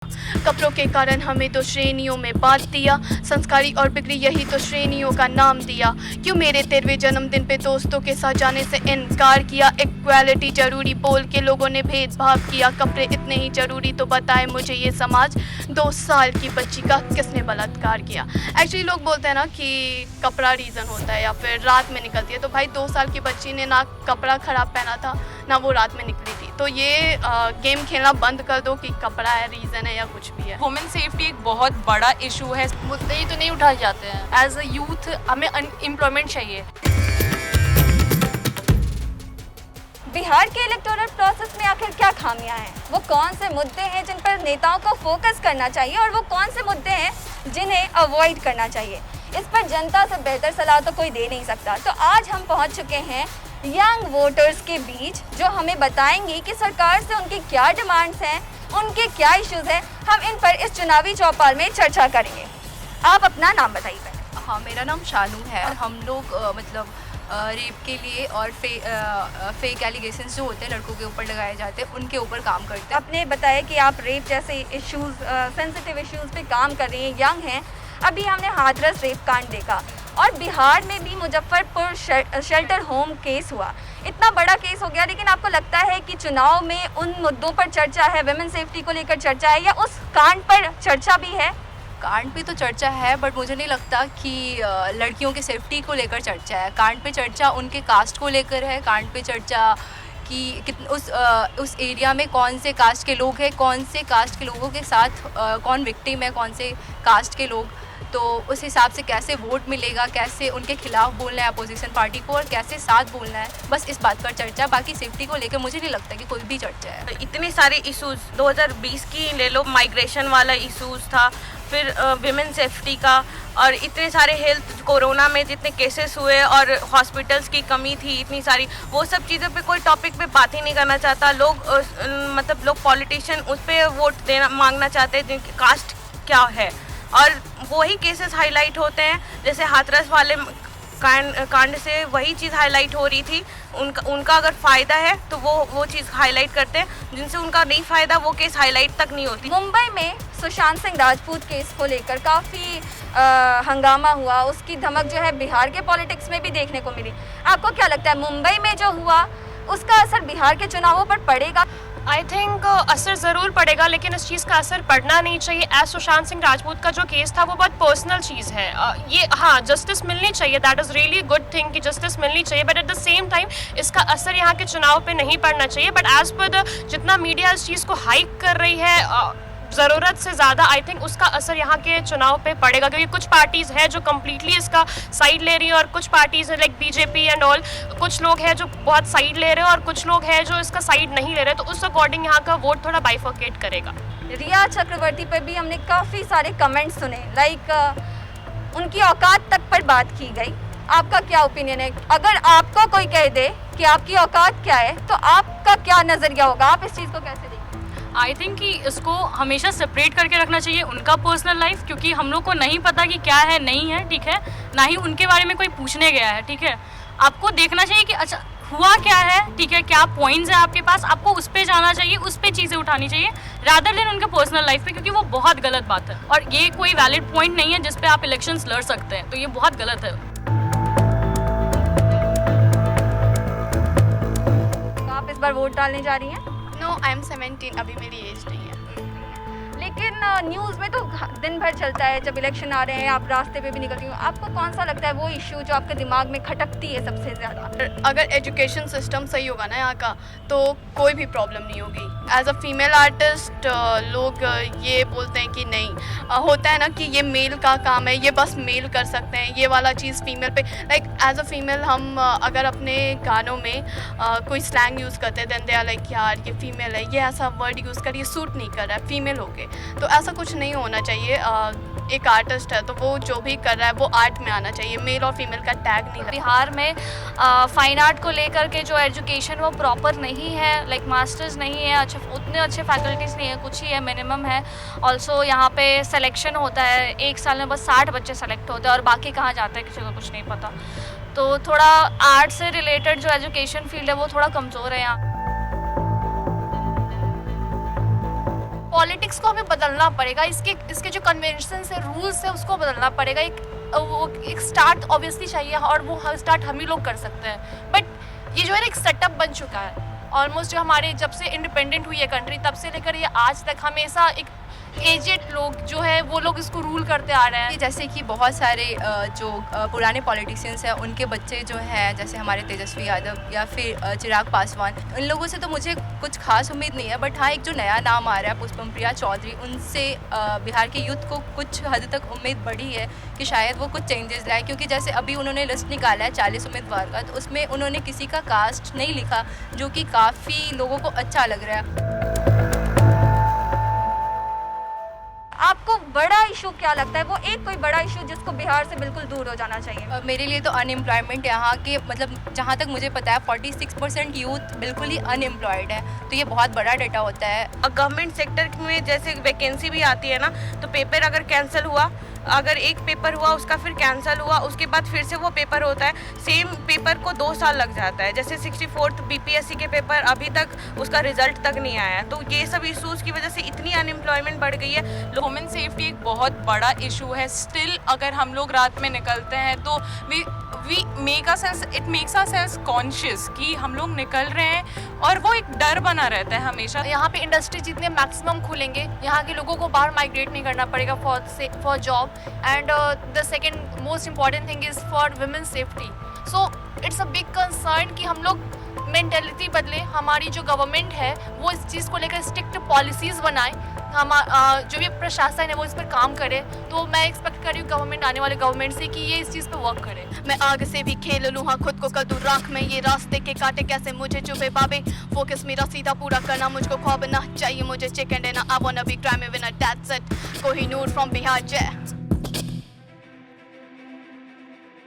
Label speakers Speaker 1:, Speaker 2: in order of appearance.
Speaker 1: कपड़ों के कारण हमें दो श्रेणियों में बांट दिया, संस्कारी और बिगड़ी यही तो श्रेणियों का नाम दिया। क्यों मेरे 13वें जन्मदिन पे दोस्तों के साथ जाने से इनकार किया, इक्वालिटी जरूरी बोल के लोगों ने भेदभाव किया, कपड़े इतने ही जरूरी तो बताए मुझे ये समाज, 2 साल की बच्ची का किसने बलात्कार किया। एक्चुअली लोग बोलते हैं ना कि कपड़ा रीज़न होता है या फिर रात में निकलती है, तो भाई 2 साल की बच्ची ने ना कपड़ा ख़राब पहना था ना वो रात में निकली थी, तो ये गेम खेलना बंद कर दो कि कपड़ा है रीज़न है या कुछ भी है।
Speaker 2: वुमेन सेफ्टी एक बहुत बड़ा इशू है,
Speaker 3: मुद्दे ही तो नहीं उठाए जाते हैं। एज अ यूथ हमें एम्प्लॉयमेंट चाहिए।
Speaker 4: बिहार के इलेक्टोरल प्रोसेस में आखिर क्या खामियां हैं? वो कौन से मुद्दे हैं जिन पर नेताओं को फोकस करना चाहिए और वो कौन से मुद्दे हैं जिन्हें अवॉइड करना चाहिए? इस पर जनता से बेहतर सलाह तो कोई दे नहीं सकता। तो आज हम पहुंच चुके हैं यंग वोटर्स के बीच, जो हमें बताएंगे कि सरकार से उनकी क्या डिमांड्स हैं, उनके क्या इश्यूज हैं। हम इन पर इस चुनावी चौपाल में चर्चा करेंगे। आप अपना नाम बताइए पहले।
Speaker 2: हाँ, मेरा नाम शानू है। हम लोग रेप के लिए और फेक एलिगेशंस जो होते हैं लड़कों के ऊपर लगाए जाते हैं उनके ऊपर काम करते हैं।
Speaker 4: आपने बताया कि आप रेप जैसे इश्यूज, सेंसिटिव इश्यूज पे काम कर रही हैं, यंग हैं। अभी हमने हाथरस रेप कांड देखा और बिहार में भी मुजफ्फरपुर शेल्टर होम केस हुआ। इतना बड़ा केस हो गया, लेकिन आपको लगता है कि चुनाव में उन मुद्दों पर चर्चा है, वुमेन सेफ्टी को लेकर चर्चा है या उस कांड पर चर्चा भी है?
Speaker 2: कांड पे तो चर्चा है, बट मुझे नहीं लगता कि लड़कियों की सेफ्टी को लेकर चर्चा है। कांड पे चर्चा उनके कास्ट को लेकर है। कांड पे चर्चा कि उस एरिया में कौन से कास्ट के लोग हैं, कौन से कास्ट के लोगों के साथ कौन विक्टिम है, कौन से कास्ट के लोग, तो उस हिसाब से कैसे वोट मिलेगा, कैसे उनके खिलाफ बोलना है अपोजिशन पार्टी को और कैसे साथ बोलना है, बस इस बात पर चर्चा। बाकी सेफ्टी को लेकर मुझे नहीं लगता कि कोई भी चर्चा है।
Speaker 5: इतने सारे इश्यूज 2020 की ले लो, माइग्रेशन वाला इश्यूज था, फिर विमेन सेफ्टी का, और इतने सारे हेल्थ, कोरोना में जितने केसेस हुए और हॉस्पिटल्स की कमी थी इतनी सारी, वो सब चीज़ों पे कोई टॉपिक पे बात ही नहीं करना चाहता लोग। लोग पॉलिटिशियन उस पर वोट देना मांगना चाहते हैं जिनकी कास्ट क्या है, और वही केसेस हाईलाइट होते हैं। जैसे हाथरस वाले कांड से वही चीज़ हाईलाइट हो रही थी। उनका अगर फ़ायदा है तो वो चीज़ हाईलाइट करते हैं, जिनसे उनका नहीं फ़ायदा वो केस हाईलाइट तक नहीं होती।
Speaker 4: मुंबई में सुशांत सिंह राजपूत केस को लेकर काफ़ी हंगामा हुआ, उसकी धमक जो है बिहार के पॉलिटिक्स में भी देखने को मिली। आपको क्या लगता है मुंबई में जो हुआ उसका असर बिहार के चुनावों पर पड़ेगा?
Speaker 6: आई थिंक असर ज़रूर पड़ेगा, लेकिन इस चीज़ का असर पड़ना नहीं चाहिए। एज सुशांत सिंह राजपूत का जो केस था वो बहुत पर्सनल चीज़ है। ये हाँ, जस्टिस मिलनी चाहिए, that is really good thing कि जस्टिस मिलनी चाहिए, but at the same time इसका असर यहाँ के चुनाव पे नहीं पड़ना चाहिए। बट एज पर द जितना मीडिया इस चीज़ को हाइक कर रही है ज़रूरत से ज़्यादा, आई थिंक उसका असर यहाँ के चुनाव पे पड़ेगा, क्योंकि कुछ पार्टीज़ है जो कम्प्लीटली इसका साइड ले रही है और कुछ पार्टीज़ है लाइक बीजेपी एंड ऑल, कुछ लोग हैं जो बहुत साइड ले रहे हैं और कुछ लोग हैं जो इसका साइड नहीं ले रहे, तो उस अकॉर्डिंग यहाँ का वोट थोड़ा बाइफर्केट करेगा।
Speaker 4: रिया चक्रवर्ती पर भी हमने काफ़ी सारे कमेंट्स सुने, लाइक उनकी औकात तक पर बात की गई। आपका क्या ओपिनियन है? अगर आपको कोई कह दे कि आपकी औकात क्या है तो आपका क्या नज़रिया होगा? आप इस चीज़ को कैसे देखते हैं?
Speaker 3: आई थिंक कि इसको हमेशा सेपरेट करके रखना चाहिए, उनका पर्सनल लाइफ, क्योंकि हम लोग को नहीं पता कि क्या है नहीं है, ठीक है, ना ही उनके बारे में कोई पूछने गया है, ठीक है। आपको देखना चाहिए कि अच्छा हुआ क्या है, ठीक है, क्या पॉइंट्स है आपके पास, आपको उस पर जाना चाहिए, उस पर चीज़ें उठानी चाहिए रादर देन उनके पर्सनल लाइफ पे, क्योंकि वो बहुत गलत बात है और ये कोई वैलिड पॉइंट नहीं है जिस पे आप इलेक्शंस लड़ सकते हैं, तो ये बहुत गलत है।
Speaker 4: तो आप इस बार वोट डालने जा रही हैं?
Speaker 1: नो, आई एम 17, अभी मेरी एज नहीं है।
Speaker 4: लेकिन न्यूज़ में तो दिन भर चलता है, जब इलेक्शन आ रहे हैं आप रास्ते पे भी निकलती हो, आपको कौन सा लगता है वो इश्यू जो आपके दिमाग में खटकती है सबसे ज़्यादा?
Speaker 1: अगर एजुकेशन सिस्टम सही होगा ना यहाँ का तो कोई भी प्रॉब्लम नहीं होगी। एज अ फीमेल आर्टिस्ट लोग ये बोलते हैं कि नहीं, होता है ना कि ये मेल का काम है, ये बस मेल कर सकते हैं, ये वाला चीज़ फीमेल पे, लाइक एज अ फीमेल हम अगर अपने गानों में कोई स्लैंग यूज़ करते हैं देन दे आर लाइक यार ये फीमेल है, ये ऐसा वर्ड यूज़ कर, ये सूट नहीं कर रहा है, फीमेल हो गए, तो ऐसा कुछ नहीं होना चाहिए। एक आर्टिस्ट है तो वो जो भी कर रहा है वो आर्ट में आना चाहिए, मेल और फीमेल का टैग नहीं।
Speaker 7: बिहार में फाइन आर्ट को लेकर के जो एजुकेशन वो प्रॉपर नहीं है, लाइक मास्टर्स नहीं है, अच्छे उतने अच्छे फैकल्टीज़ नहीं है, कुछ ही है, मिनिमम है। ऑल्सो यहाँ पे सिलेक्शन होता है, एक साल में बस 60 बच्चे सेलेक्ट होते हैं और बाकी कहाँ जाते हैं किसी को कुछ नहीं पता। तो थोड़ा आर्ट से रिलेटेड जो एजुकेशन फील्ड है वो थोड़ा कमज़ोर है यहाँ। पॉलिटिक्स को हमें बदलना पड़ेगा, इसके जो कन्वेंशन है, रूल्स है, उसको बदलना पड़ेगा। एक स्टार्ट ऑब्वियसली चाहिए और वो स्टार्ट हम ही लोग कर सकते हैं। बट ये जो है एक सेटअप बन चुका है ऑलमोस्ट, जो हमारे जब से इंडिपेंडेंट हुई है कंट्री तब से लेकर ये आज तक हमेशा एक एजेड लोग जो है वो लोग इसको रूल करते आ रहे हैं।
Speaker 2: जैसे कि बहुत सारे जो पुराने पॉलिटिशियंस हैं उनके बच्चे जो हैं, जैसे हमारे तेजस्वी यादव या फिर चिराग पासवान, इन लोगों से तो मुझे कुछ खास उम्मीद नहीं है। बट हाँ, एक जो नया नाम आ रहा है पुष्पम प्रिया चौधरी, उनसे बिहार के यूथ को कुछ हद तक उम्मीद बढ़ी है कि शायद वो कुछ चेंजेस लाए। क्योंकि जैसे अभी उन्होंने लिस्ट निकाला है 40 उम्मीदवार का, तो उसमें उन्होंने किसी का कास्ट नहीं लिखा, जो कि काफ़ी लोगों को अच्छा लग रहा है।
Speaker 4: आपको बड़ा इशू क्या लगता है, वो एक कोई बड़ा इशू जिसको बिहार से बिल्कुल दूर हो जाना चाहिए?
Speaker 2: मेरे लिए तो अनएम्प्लॉयमेंट यहाँ के, मतलब जहाँ तक मुझे पता है 46% यूथ बिल्कुल ही अनएम्प्लॉयड है, तो ये बहुत बड़ा डाटा होता है।
Speaker 5: गवर्नमेंट सेक्टर में जैसे वैकेंसी भी आती है ना, तो पेपर अगर कैंसिल हुआ, अगर एक पेपर हुआ उसका फिर कैंसिल हुआ, उसके बाद फिर से वो पेपर होता है, सेम पेपर को 2 साल लग जाता है। जैसे 64th BPSC के पेपर अभी तक उसका रिजल्ट तक नहीं आया है। तो ये सब इशूज़ की वजह से इतनी अनएम्प्लॉयमेंट बढ़ गई है।
Speaker 8: वुमेन सेफ्टी एक बहुत बड़ा इशू है। स्टिल अगर हम लोग रात में निकलते हैं तो it makes us self conscious कि हम लोग निकल रहे हैं, और वो एक डर बना रहता है हमेशा।
Speaker 7: यहाँ पे इंडस्ट्री जितने मैक्सिमम खुलेंगे, यहाँ के लोगों को बाहर माइग्रेट नहीं करना पड़ेगा for job. And the second most important thing is for women safety. So it's a big concern कि हम लोग मेंटेलिटी बदले, हमारी जो गवर्नमेंट है वो इस चीज़ को लेकर स्ट्रिक्ट पॉलिसीज़ बनाए, हम जो भी प्रशासन है वो इस पर काम करे। तो मैं एक्सपेक्ट कर रही हूँ गवर्नमेंट, आने वाले गवर्नमेंट से, कि ये इस चीज़ पे वर्क करे।
Speaker 1: मैं आग से भी खेल लूँ, हाँ खुद को कर दूँ राख में, ये रास्ते के कांटे कैसे मुझे चुभे बाबे, फोकस मेरा सीधा पूरा करना मुझको ख्वाब ना चाहिए, मुझे chicken dinner, I wanna be crime winner, that's it, Kohinoor from Bihar, जय।